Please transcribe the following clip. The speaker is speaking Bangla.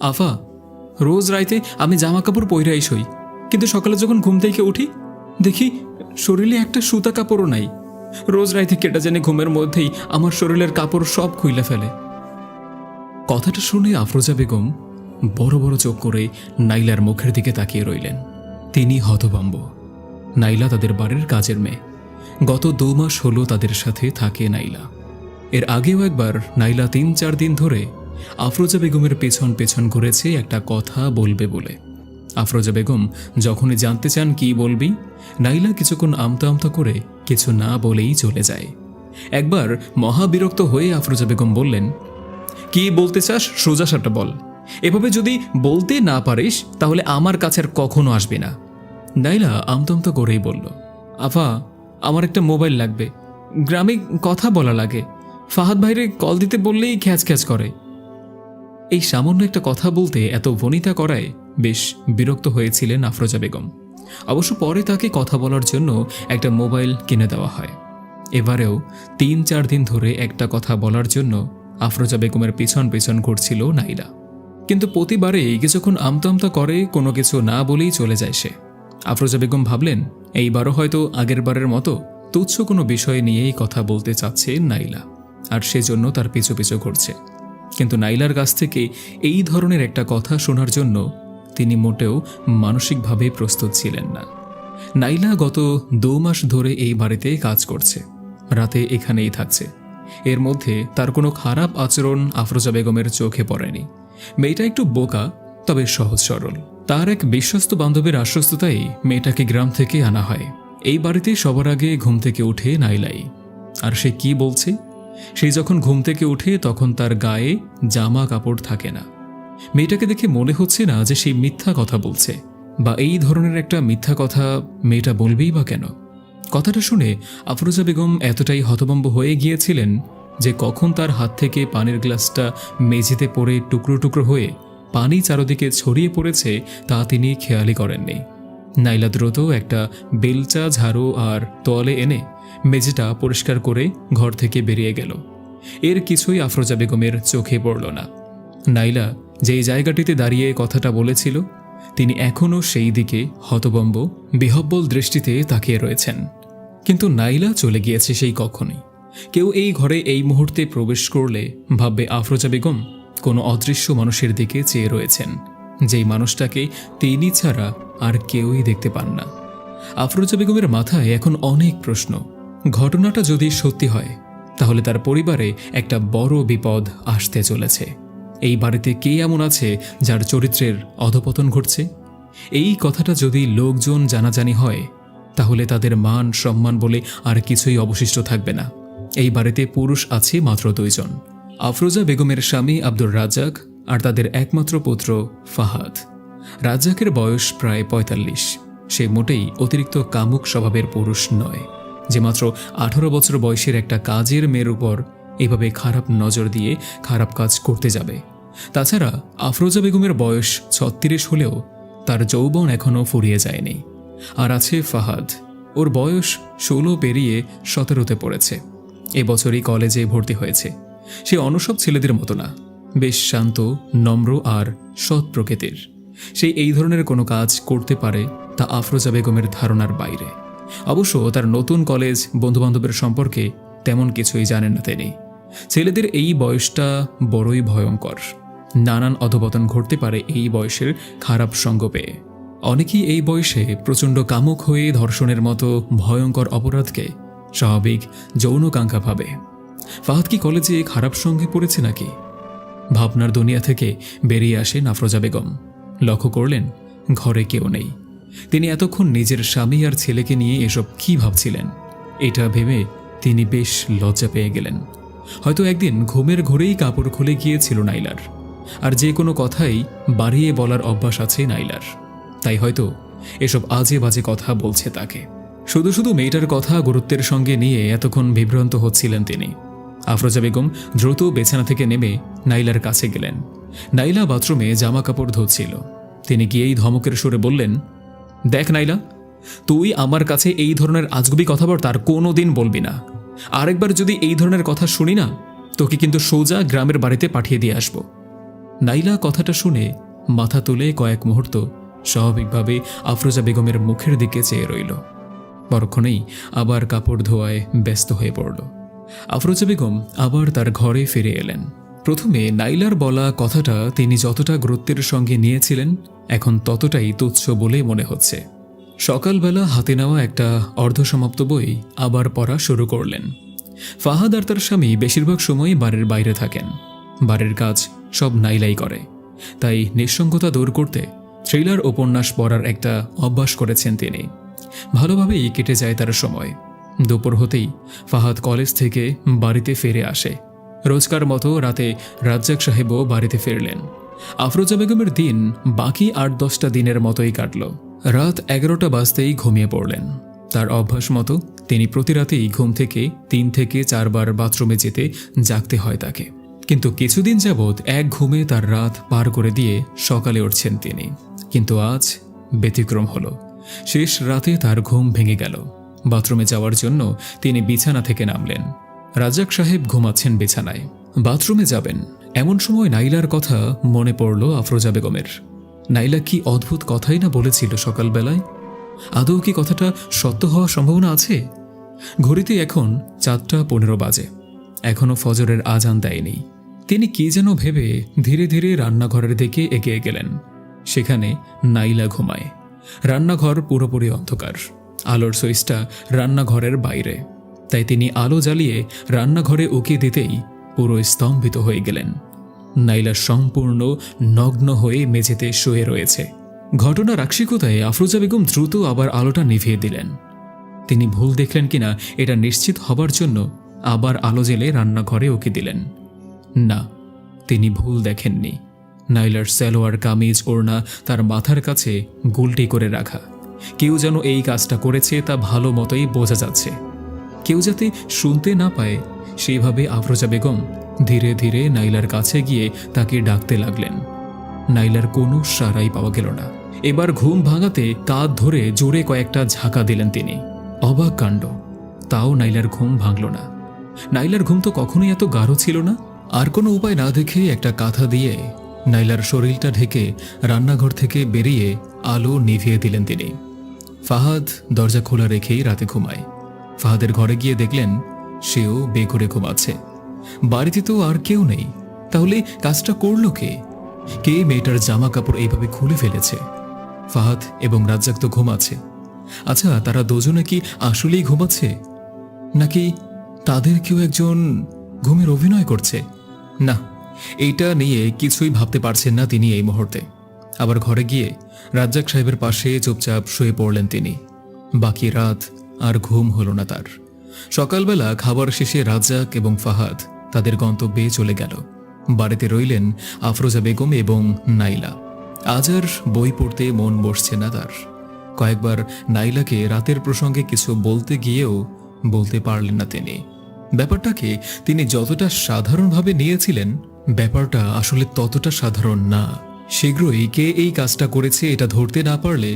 আফা, রোজ রাইতে আমি জামা কাপড় পইরাই শুই, কিন্তু সকালে যখন ঘুম থেকে উঠি দেখি শরীরে একটা সুতা কাপড়ও নাই। রোজ রাইতে কেটা জানে ঘুমের মধ্যেই আমার শরীরের কাপড় সব খুইলা ফেলে। কথাটা শুনে আফরোজা বেগম বড় বড় চোখ করে নাইলার মুখের দিকে তাকিয়ে রইলেন। তিনি হতভম্ব। নাইলা তাদের বাড়ির কাজের মেয়ে। গত 2 মাস হলো তাদের সাথে থাকে নাইলা। এর আগেও একবার নাইলা 3-4 দিন ধরে আফরোজা বেগমের পেছন পেছন ঘুরেছে একটা কথা বলবে বলে। আফরোজা বেগম যখনই জানতে চান কি বলবি, নাইলা কিছুক্ষণ আমতা আমতা করে কিছু না বলেই চলে যায়। একবার মহাবিরক্ত হয়ে আফরোজা বেগম বললেন, কি বলতে চাস সোজা সাপটা বল, এভাবে যদি বলতে না পারিস তাহলে আমার কাছে আর কখনো আসবি না। নাইলা আমতমতা করেই বলল, আফা, আমার একটা মোবাইল লাগবে, গ্রামে কথা বলা লাগে, ফাহাদ ভাইরে কল দিতে বললেই খ্যাচ খ্যাচ করে। এই সামান্য একটা কথা বলতে এত বনিতা করায় বেশ বিরক্ত হয়েছিলেন আফরোজা বেগম। অবশ্য পরে তাকে কথা বলার জন্য একটা মোবাইল কিনে দেওয়া হয়। এবারেও 3-4 দিন ধরে একটা কথা বলার জন্য আফরোজা বেগমের পিছন পিছন ঘুরছিল নাইলা, কিন্তু প্রতিবারেই কিছুক্ষণ আমতা করে কোনো কিছু না বলেই চলে যায় সে। আফরোজা বেগম ভাবলেন, এইবারও হয়তো আগের বারের মতো তুচ্ছ কোনো বিষয় নিয়েই কথা বলতে চাচ্ছে নাইলা, আর সেজন্য তার পিছু পিছু ঘুরছে। কিন্তু নাইলার কাছ থেকে এই ধরনের একটা কথা শোনার জন্য তিনি মোটেও মানসিকভাবে প্রস্তুত ছিলেন না। নাইলা গত 2 মাস ধরে এই বাড়িতে কাজ করছে, রাতে এখানেই থাকছে। এর মধ্যে তার কোনো খারাপ আচরণ আফরোজা বেগমের চোখে পড়েনি। মেয়েটা একটু বোকা, তবে সহজ সরল। তার এক বিশ্বস্ত বান্ধবীর আশ্বস্ততাই মেয়েটাকে গ্রাম থেকে আনা হয়। এই বাড়িতে সবার আগে ঘুম থেকে উঠে নাইলাই। আর সে কি বলছে, সে যখন ঘুম থেকে উঠে তখন তার গায়ে জামা কাপড় থাকে না। মেয়েটাকে দেখে মনে হচ্ছে না যে সে মিথ্যা কথা বলছে, বা এই ধরনের একটা মিথ্যা কথা মেয়েটা বলবেই বা কেন। কথাটা শুনে আফরোজা বেগম এতটাই হতভম্ব হয়ে গিয়েছিলেন যে কখন তার হাত থেকে পানির গ্লাসটা মেঝেতে পড়ে টুকরো টুকরো হয়ে পানি চারদিকে ছড়িয়ে পড়েছে তা তিনি খেয়ালই করেননি। নাইলা দ্রুত একটা বেলচা, ঝাড়ু আর তোয়ালে এনে মেঝেটা পরিষ্কার করে ঘর থেকে বেরিয়ে গেল। এর কিছুই আফরোজা বেগমের চোখে পড়ল না। নাইলা যেই জায়গাটিতে দাঁড়িয়ে কথাটা বলেছিল, তিনি এখনও সেই দিকে হতভম্ব বিহব্বল দৃষ্টিতে তাকিয়ে রয়েছেন। কিন্তু নাইলা চলে গিয়েছে সেই কখনই। কেউ এই ঘরে এই মুহূর্তে প্রবেশ করলে ভাববে আফরোজা বেগম কোনো অদৃশ্য মানুষের দিকে চেয়ে রয়েছেন, যেই মানুষটাকে তিনি ছাড়া আর কেউই দেখতে পান না। আফরোজা বেগমের মাথায় এখন অনেক প্রশ্ন। ঘটনাটা যদি সত্যি হয় তাহলে তার পরিবারে একটা বড় বিপদ আসতে চলেছে। এই বাড়িতে কে এমন আছে যার চরিত্রের অধপতন ঘটছে? এই কথাটা যদি লোকজন জানাজানি হয় তাহলে তাদের মান সম্মান বলে আর কিছুই অবশিষ্ট থাকবে না। এই বাড়িতে পুরুষ আছে মাত্র 2 জন, আফরোজা বেগমের স্বামী আব্দুর রাজ্জাক আর তাদের একমাত্র পুত্র ফাহাদ। রাজ্জাকের বয়স প্রায় 45। সে মোটেই অতিরিক্ত কামুক স্বভাবের পুরুষ নয়, যে মাত্র 18 বছর বয়সের একটা কাজের মেয়ের উপর এভাবে খারাপ নজর দিয়ে খারাপ কাজ করতে যাবে। তাছাড়া আফরোজা বেগমের বয়স 36 হলেও তার যৌবন এখনও ফুরিয়ে যায়নি। আর আছে ফাহাদ, ওর বয়স 16 পেরিয়ে 17তে পড়েছে। এবছরই কলেজে ভর্তি হয়েছে। সে অনসব ছেলেদের মতো না, বেশ শান্ত, নম্র আর সৎ প্রকৃতির। সে এই ধরনের কোনো কাজ করতে পারে তা আফরোজা বেগমের ধারণার বাইরে। অবশ্য তার নতুন কলেজ বন্ধুবান্ধবের সম্পর্কে তেমন কিছুই জানেন না তিনি। ছেলেদের এই বয়সটা বড়ই ভয়ঙ্কর। নানান অধপতন ঘটতে পারে এই বয়সের খারাপ সঙ্গ পেয়ে। অনেকেই এই বয়সে প্রচণ্ড কামুক হয়ে ধর্ষণের মতো ভয়ঙ্কর অপরাধকে স্বাভাবিক যৌনকাঙ্ক্ষা ভাবে। ফাহাদ কি কলেজে খারাপ সঙ্গে পড়েছে নাকি? ভাবনার দুনিয়া থেকে বেরিয়ে আসেন আফরোজা বেগম। লক্ষ্য করলেন ঘরে কেউ নেই। তিনি এতক্ষণ নিজের স্বামী আর ছেলেকে নিয়ে এসব কি ভাবছিলেন, এটা ভেবে তিনি বেশ লজ্জা পেয়ে গেলেন। হয়তো একদিন ঘুমের ঘোরেই কাপড় খুলে গিয়েছিল নাইলার। আর যে কোনো কথাই বাড়িয়ে বলার অভ্যাস আছে নাইলার, তাই হয়তো এসব আজে বাজে কথা বলছে তাকে। শুধু শুধু মেয়েটার কথা গুরুত্বের সঙ্গে নিয়ে এতক্ষণ বিভ্রান্ত হচ্ছিলেন তিনি। আফরোজা বেগম দ্রুত বিছানা থেকে নেমে নাইলার কাছে গেলেন। নাইলা বাথরুমে জামা কাপড় ধুচ্ছিল। তিনি গিয়েই ধমকের সুরে বললেন, দেখ নাইলা, তুই আমার কাছে এই ধরনের আজগুবি কথাবার্তা আর কোনোদিন বলবি না। আরেকবার যদি এই ধরনের কথা শুনি না, তোকে কিন্তু সোজা গ্রামের বাড়িতে পাঠিয়ে দিয়ে আসবো। নাইলা কথাটা শুনে মাথা তুলে কয়েক মুহূর্ত স্বাভাবিকভাবে আফরোজা বেগমের মুখের দিকে চেয়ে রইল। পরক্ষণেই আবার কাপড় ধোয়ায় ব্যস্ত হয়ে পড়ল। আফরোজা বেগম আবার তার ঘরে ফিরে এলেন। প্রথমে নাইলার বলা কথাটা তিনি যতটা গুরুত্বের সঙ্গে নিয়েছিলেন, এখন ততটাই তুচ্ছ বলে মনে হচ্ছে। সকালবেলা হাতে নেওয়া একটা অর্ধসমাপ্ত বই আবার পড়া শুরু করলেন। ফাহাদ আর তার স্বামী বেশিরভাগ সময়ই বাড়ির বাইরে থাকেন। বাড়ির কাজ সব নাইলাই করে, তাই নিঃসঙ্গতা দূর করতে থ্রিলার উপন্যাস পড়ার একটা অভ্যাস করেছেন তিনি। ভালোভাবেই কেটে যায় তার সময়। দুপুর হতেই ফাহাদ কলেজ থেকে বাড়িতে ফিরে আসে। রোজকার মতো রাতে রাজ্জাক সাহেবও বাড়িতে ফিরলেন। আফরোজা বেগমের দিন বাকি ৮-১০টা দিনের মতোই কাটল। রাত ১১টা বাজতেই ঘুমিয়ে পড়লেন। তার অভ্যাস মতো তিনি প্রতি রাতেই ঘুম থেকে ৩ থেকে ৪ বার বাথরুমে যেতে জাগতে হয় তাকে। কিন্তু কিছুদিন যাবৎ এক ঘুমে তার রাত পার করে দিয়ে সকালে উঠছেন তিনি। কিন্তু আজ ব্যতিক্রম হলো। শেষ রাতে তার ঘুম ভেঙে গেল। বাথরুমে যাওয়ার জন্য তিনি বিছানা থেকে নামলেন। রাজ্জাক সাহেব ঘুমাচ্ছেন বিছানায়। বাথরুমে যাবেন এমন সময় নাইলার কথা মনে পড়ল আফরোজা বেগমের। নাইলা কি অদ্ভুত কথাই না বলেছিল সকালবেলায়। আদৌ কি কথাটা সত্য হওয়ার সম্ভাবনা আছে? ঘড়িতে এখন ৪টা ১৫ বাজে। এখনও ফজরের আজান দেয়নি। তিনি কি যেন ভেবে ধীরে ধীরে রান্নাঘরের দিকে এগিয়ে গেলেন। সেখানে নাইলা ঘুমায়। রান্নাঘর পুরোপুরি অন্ধকার। আলোর সুইচটা রান্নাঘরের বাইরে, তাই তিনি আলো জ্বালিয়ে রান্নাঘরে উকি দিতেই পুরো স্তম্ভিত হয়ে গেলেন। নাইলা সম্পূর্ণ নগ্ন হয়ে মেঝেতে শুয়ে রয়েছে। ঘটনার আকস্মিকতায় আফরোজা বেগম দ্রুত আবার আলোটা নিভিয়ে দিলেন। তিনি ভুল দেখলেন কিনা এটা নিশ্চিত হবার জন্য আবার আলো জ্বেলে রান্নাঘরে উকি দিলেন। না, তিনি ভুল দেখেননি। নাইলার সালোয়ার কামিজ ওড়না তার মাথার কাছে গুলটি করে রাখা। কেউ যেন এই কাজটা করেছে তা ভালো মতোই বোঝা যাচ্ছে। কেউ যাতে শুনতে না পায় সেইভাবে আফরোজা বেগম ধীরে ধীরে নাইলার কাছে গিয়ে তাকে ডাকতে লাগলেন। নাইলার কোনো সাড়াই পাওয়া গেল না। এবার ঘুম ভাঙাতে কাঁধ ধরে জোরে কয়েকটা ঝাঁকা দিলেন তিনি। অবাক কাণ্ড, তাও নাইলার ঘুম ভাঙল না। নাইলার ঘুম তো কখনোই এত গাঢ় ছিল না। আর কোনো উপায় না দেখে একটা কাঁথা দিয়ে নাইলার শরীরটা ঢেকে রান্নাঘর থেকে বেরিয়ে আলো নিভিয়ে দিলেন তিনি। ফাহাদ দরজা খোলা রেখেই রাতে ঘুমায়। ফাহাদের ঘরে গিয়ে দেখলেন সেও বেঘরে ঘুমাচ্ছে। বাড়িতে তো আর কেউ নেই। তাহলে কাজটা করল কে? কে মেয়েটার জামা কাপড় এইভাবে খুলে ফেলেছে? ফাহাদ এবং রাজ্জাক তো ঘুমাচ্ছে। আচ্ছা, তারা দুজনে কি আসলেই ঘুমাচ্ছে, নাকি তাদের কেউ একজন ঘুমের অভিনয় করছে? না, এইটা নিয়ে কিছুই ভাবতে পারছেন না তিনি এই মুহূর্তে। আবার ঘরে গিয়ে রাজ্জাক সাহেবের পাশে চুপচাপ শুয়ে পড়লেন তিনি। বাকি রাত আর ঘুম হলো না তার। সকালবেলা খাবার শেষে রাজ্জাক এবং ফাহাদ তাদের গন্তব্যে চলে গেল। বাড়িতে রইলেন আফরোজা বেগম এবং নাইলা। আজ আর বই পড়তে মন বসছে না তার। কয়েকবার নাইলাকে রাতের প্রসঙ্গে কিছু বলতে গিয়েও বলতে পারলেন না তিনি। ব্যাপারটাকে তিনি যতটা সাধারণভাবে নিয়েছিলেন, ব্যাপারটা আসলে ততটা সাধারণ না। শীঘ্রই কে এই কাজটা করেছে এটা ধরতে না পারলে